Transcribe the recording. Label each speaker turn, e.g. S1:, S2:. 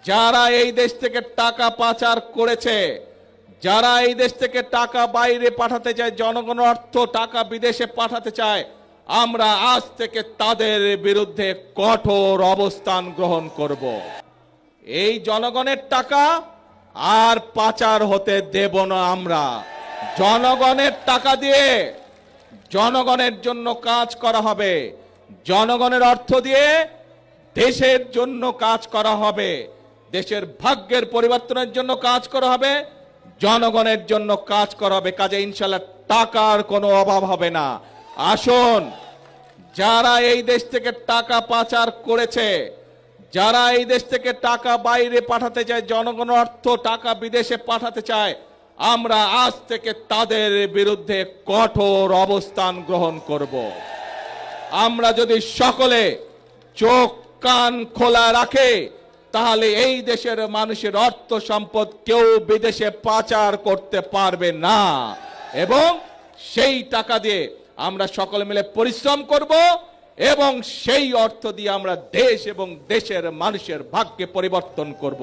S1: যারা এই দেশ থেকে টাকা পাচার করেছে, যারা এই দেশ থেকে টাকা বাইরে পাঠাতে চায়, জনগণের অর্থ টাকা বিদেশে পাঠাতে চায়, আমরা আজ থেকে তাদের বিরুদ্ধে কঠোর অবস্থান গ্রহণ করব। এই জনগণের টাকা আর পাচার হতে দেব না। আমরা জনগণের টাকা দিয়ে জনগণের জন্য কাজ করা হবে, জনগণের অর্থ দিয়ে দেশের জন্য কাজ করা হবে, দেশের ভাগ্যের পরিবর্তনের জন্য কাজ করা হবে, জনগণের জন্য কাজ করা হবে। কাজে ইনশাআল্লাহ টাকার কোনো অভাব হবে না। আসুন, যারা এই দেশ থেকে টাকা পাচার করেছে, যারা এই দেশ থেকে টাকা বাইরে পাঠাতে চায়, জনগণের অর্থ টাকা বিদেশে পাঠাতে চায়, আমরা আজ থেকে তাদের বিরুদ্ধে কঠোর অবস্থান গ্রহণ করব। আমরা যদি সকলে চোখ কান খোলা রাখে, তাহলে এই দেশের মানুষের অর্থ সম্পদ কেউ বিদেশে পাচার করতে পারবে না, এবং সেই টাকা দিয়ে আমরা সকলে মিলে পরিশ্রম করব এবং সেই অর্থ দিয়ে আমরা দেশ এবং দেশের মানুষের ভাগ্যে পরিবর্তন করব।